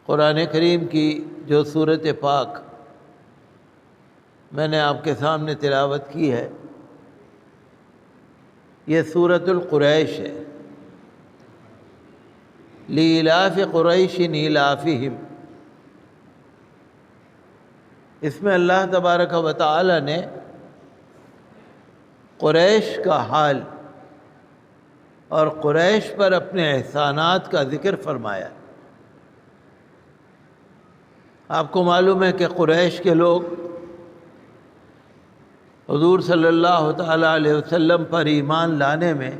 قرآن کریم کی جو سورۃ پاک میں نے آپ کے سامنے تلاوت کی ہے، یہ سورۃ القریش ہے۔ لإلاف قریش إیلافہم، اس میں اللہ تبارک و تعالی نے قریش کا حال اور قریش پر اپنے احسانات کا ذکر فرمایا۔ آپ کو معلوم ہے کہ قریش کے لوگ حضور صلی اللہ تعالی علیہ وسلم پر ایمان لانے میں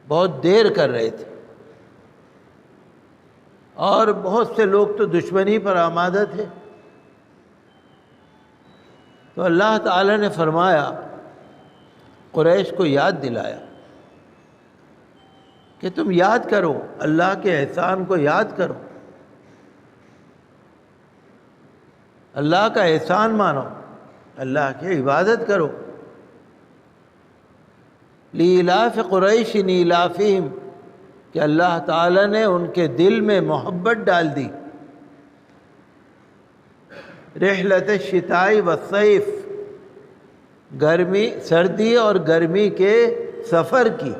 بہت دیر کر رہے تھے، اور بہت سے لوگ تو دشمنی پر آمادہ تھے۔ تو اللہ تعالی نے فرمایا، قریش کو یاد دلایا کہ تم یاد کرو، اللہ کے احسان کو یاد کرو، اللہ کا احسان مانو، اللہ کی عبادت کرو۔ لإلاف قریش إیلافہم، کہ اللہ تعالیٰ نے ان کے دل میں محبت ڈال دی، رحلۃ الشتاء والصیف، سردی اور گرمی کے سفر کی۔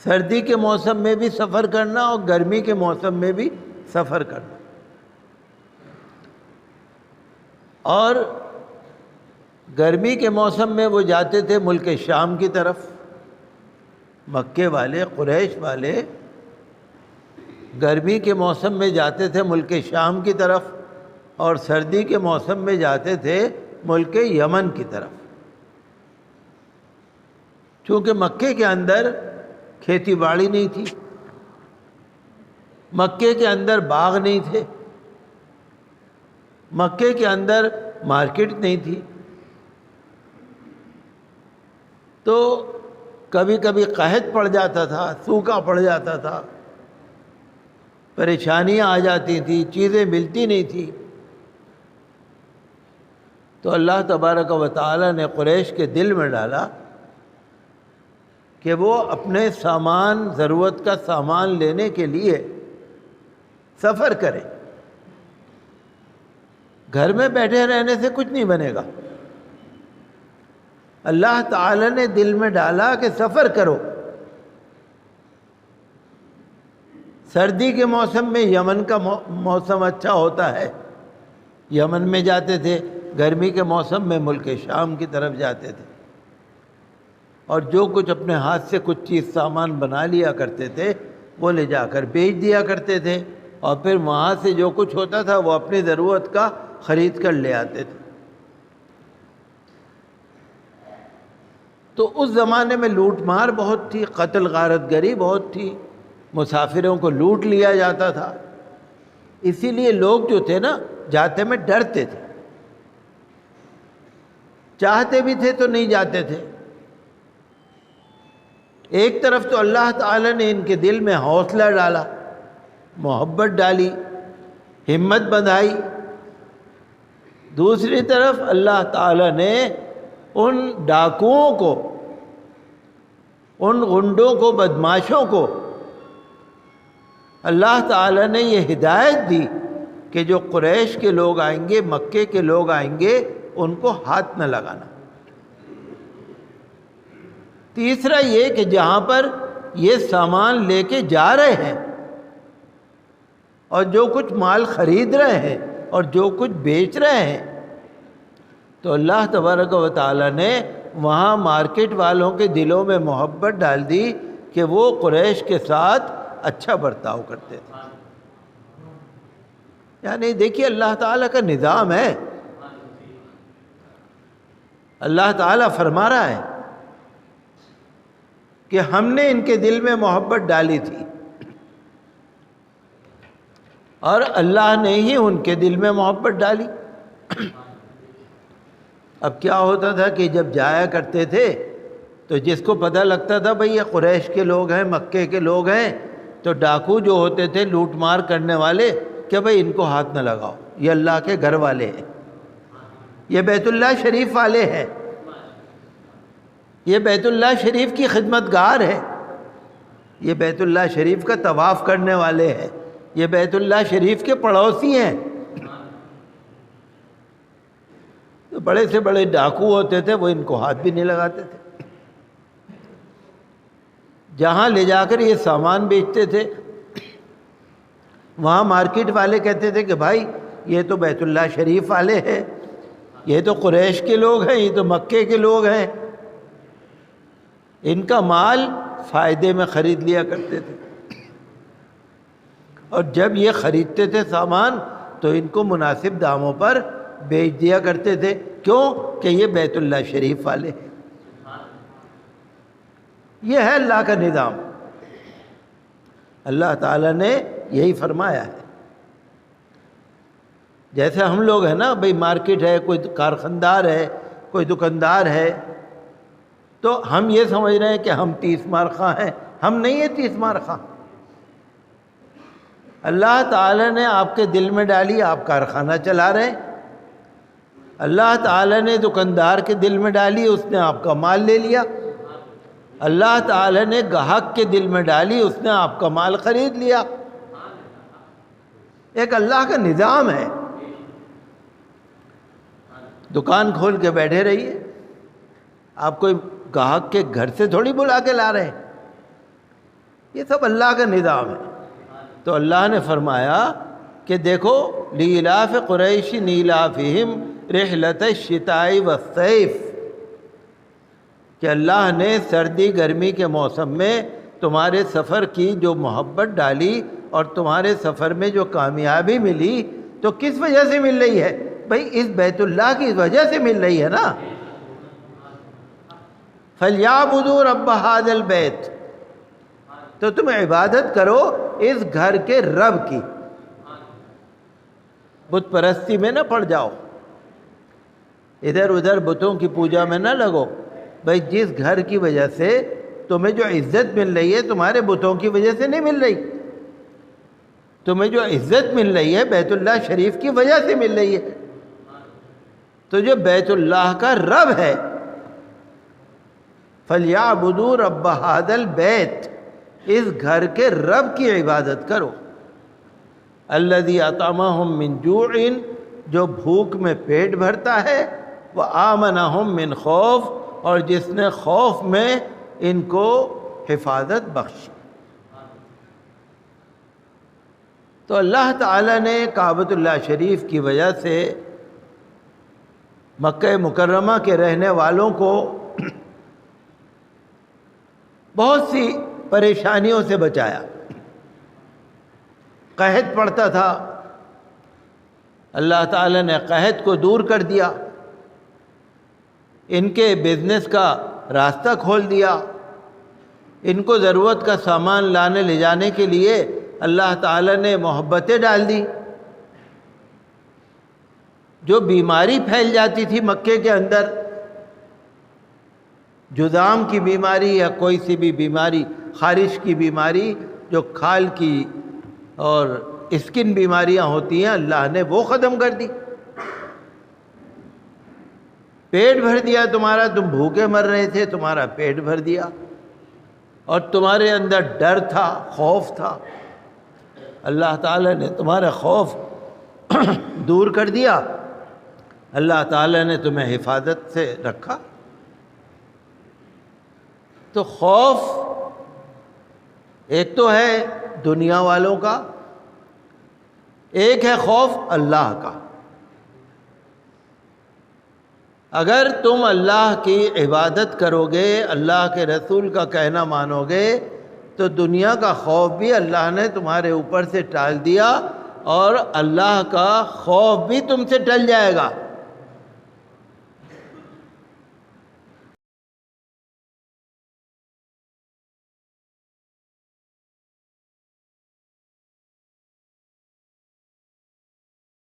سردی کے موسم میں بھی سفر کرنا اور گرمی کے موسم میں بھی سفر کرنا۔ اور گرمی کے موسم میں وہ جاتے تھے ملک شام کی طرف، مکے والے قریش والے گرمی کے موسم میں جاتے تھے ملک شام کی طرف، اور سردی کے موسم میں جاتے تھے ملک یمن کی طرف۔ چونکہ مکے کے اندر کھیتی باڑی نہیں تھی، مکے کے اندر باغ نہیں تھے، مکے کے اندر مارکیٹ نہیں تھی، تو کبھی کبھی قحط پڑ جاتا تھا، سوکھا پڑ جاتا تھا، پریشانیاں آ جاتی تھیں، چیزیں ملتی نہیں تھیں۔ تو اللہ تبارک و تعالی نے قریش کے دل میں ڈالا کہ وہ اپنے سامان، ضرورت کا سامان لینے کے لیے سفر کریں۔ گھر میں بیٹھے رہنے سے کچھ نہیں بنے گا، اللہ تعالی نے دل میں ڈالا کہ سفر کرو۔ سردی کے موسم میں یمن کا موسم اچھا ہوتا ہے، یمن میں جاتے تھے، گرمی کے موسم میں ملک شام کی طرف جاتے تھے، اور جو کچھ اپنے ہاتھ سے کچھ چیز سامان بنا لیا کرتے تھے وہ لے جا کر بیچ دیا کرتے تھے، اور پھر وہاں سے جو کچھ ہوتا تھا وہ اپنی ضرورت کا خرید کر لے آتے تھے۔ تو اس زمانے میں لوٹ مار بہت تھی، قتل غارت گری بہت تھی، مسافروں کو لوٹ لیا جاتا تھا، اسی لیے لوگ جو تھے نا جاتے میں ڈرتے تھے، چاہتے بھی تھے تو نہیں جاتے تھے۔ ایک طرف تو اللہ تعالی نے ان کے دل میں حوصلہ ڈالا، محبت ڈالی، ہمت بندھائی، دوسری طرف اللہ تعالی نے ان ڈاکوؤں کو، ان غنڈوں کو، بدماشوں کو اللہ تعالی نے یہ ہدایت دی کہ جو قریش کے لوگ آئیں گے، مکے کے لوگ آئیں گے، ان کو ہاتھ نہ لگانا۔ تیسرا یہ کہ جہاں پر یہ سامان لے کے جا رہے ہیں اور جو کچھ مال خرید رہے ہیں اور جو کچھ بیچ رہے ہیں، تو اللہ تبارک و تعالی نے وہاں مارکیٹ والوں کے دلوں میں محبت ڈال دی کہ وہ قریش کے ساتھ اچھا برتاؤ کرتے تھے۔ یعنی دیکھیے اللہ تعالیٰ کا نظام ہے، اللہ تعالیٰ فرما رہا ہے کہ ہم نے ان کے دل میں محبت ڈالی تھی، اور اللہ نے ہی ان کے دل میں محبت ڈالی۔ اب کیا ہوتا تھا کہ جب جایا کرتے تھے تو جس کو پتہ لگتا تھا بھئی یہ قریش کے لوگ ہیں، مکے کے لوگ ہیں، تو ڈاکو جو ہوتے تھے لوٹ مار کرنے والے، کہ بھئی ان کو ہاتھ نہ لگاؤ، یہ اللہ کے گھر والے ہیں، یہ بیت اللہ شریف والے ہیں، یہ بیت اللہ شریف کی خدمت گار ہے، یہ بیت اللہ شریف کا طواف کرنے والے ہیں، یہ بیت اللہ شریف کے پڑوسی ہیں۔ تو بڑے سے بڑے ڈاکو ہوتے تھے، وہ ان کو ہاتھ بھی نہیں لگاتے تھے۔ جہاں لے جا کر یہ سامان بیچتے تھے وہاں مارکیٹ والے کہتے تھے کہ بھائی یہ تو بیت اللہ شریف والے ہیں، یہ تو قریش کے لوگ ہیں، یہ تو مکے کے لوگ ہیں، ان کا مال فائدے میں خرید لیا کرتے تھے، اور جب یہ خریدتے تھے سامان تو ان کو مناسب داموں پر بیچ دیا کرتے تھے۔ کیوں؟ کہ یہ بیت اللہ شریف والے ہیں۔ یہ ہے اللہ کا نظام۔ اللہ تعالیٰ نے یہی فرمایا ہے۔ جیسے ہم لوگ ہیں نا، بھئی مارکیٹ ہے، کوئی کارخاندار ہے، کوئی دکاندار ہے، تو ہم یہ سمجھ رہے ہیں کہ ہم 30 مار خواہ ہیں۔ ہم نہیں ہیں 30 مار خواہ۔ اللہ تعالیٰ نے آپ کے دل میں ڈالی، آپ کارخانہ چلا رہے ہیں۔ اللہ تعالیٰ نے دکاندار کے دل میں ڈالی، اس نے آپ کا مال لے لیا۔ اللہ تعالیٰ نے گاہک کے دل میں ڈالی، اس نے آپ کا مال خرید لیا۔ ایک اللہ کا نظام ہے۔ دکان کھول کے بیٹھے رہیے، آپ کوئی گاہک کے گھر سے تھوڑی بلا کے لا رہے ہیں، یہ سب اللہ کا نظام ہے۔ تو اللہ نے فرمایا کہ دیکھو لِإِلَافِ قُرَيْشٍ إِيلَافِهِمْ رِحْلَةَ الشِّتَاءِ وَالصَّيْفِ، کہ اللہ نے سردی گرمی کے موسم میں تمہارے سفر کی جو محبت ڈالی اور تمہارے سفر میں جو کامیابی ملی، تو کس وجہ سے مل رہی ہے؟ بھئی اس بیت اللہ کی وجہ سے مل رہی ہے نا۔ فَلْيَعْبُدُوا رَبَّ هَذَا الْبَيْتِ، تو تم عبادت کرو اس گھر کے رب کی، بت پرستی میں نہ پڑ جاؤ، ادھر ادھر بتوں کی پوجا میں نہ لگو۔ بھئی جس گھر کی وجہ سے تمہیں جو عزت مل رہی ہے تمہارے بتوں کی وجہ سے نہیں مل رہی، تمہیں جو عزت مل رہی ہے بیت اللہ شریف کی وجہ سے مل رہی ہے۔ تو جو بیت اللہ کا رب ہے، فَلْيَعْبُدُوا رَبَّ هَذَا الْبَيْتِ، اس گھر کے رب کی عبادت کرو۔ الَّذِي أَطْعَمَهُم مِّن جُوعٍ، جو بھوک میں پیٹ بھرتا ہے، وَآمَنَهُم مِّن خَوْفٍ، اور جس نے خوف میں ان کو حفاظت بخشی۔ تو اللہ تعالیٰ نے کعبۃ اللہ شریف کی وجہ سے مکہ مکرمہ کے رہنے والوں کو بہت سی پریشانیوں سے بچایا۔ قحط پڑتا تھا، اللہ تعالیٰ نے قحط کو دور کر دیا، ان کے بزنس کا راستہ کھول دیا، ان کو ضرورت کا سامان لانے لے جانے کے لیے اللہ تعالیٰ نے محبتیں ڈال دی۔ جو بیماری پھیل جاتی تھی مکے کے اندر، جذام کی بیماری یا کوئی سی بھی بیماری، خارش کی بیماری، جو کھال کی اور اسکن بیماریاں ہوتی ہیں، اللہ نے وہ ختم کر دی۔ پیٹ بھر دیا تمہارا، تم بھوکے مر رہے تھے، تمہارا پیٹ بھر دیا، اور تمہارے اندر ڈر تھا، خوف تھا، اللہ تعالیٰ نے تمہارا خوف دور کر دیا، اللہ تعالیٰ نے تمہیں حفاظت سے رکھا۔ تو خوف ایک تو ہے دنیا والوں کا، ایک ہے خوف اللہ کا۔ اگر تم اللہ کی عبادت کرو گے، اللہ کے رسول کا کہنا مانو گے، تو دنیا کا خوف بھی اللہ نے تمہارے اوپر سے ٹال دیا، اور اللہ کا خوف بھی تم سے ٹل جائے گا۔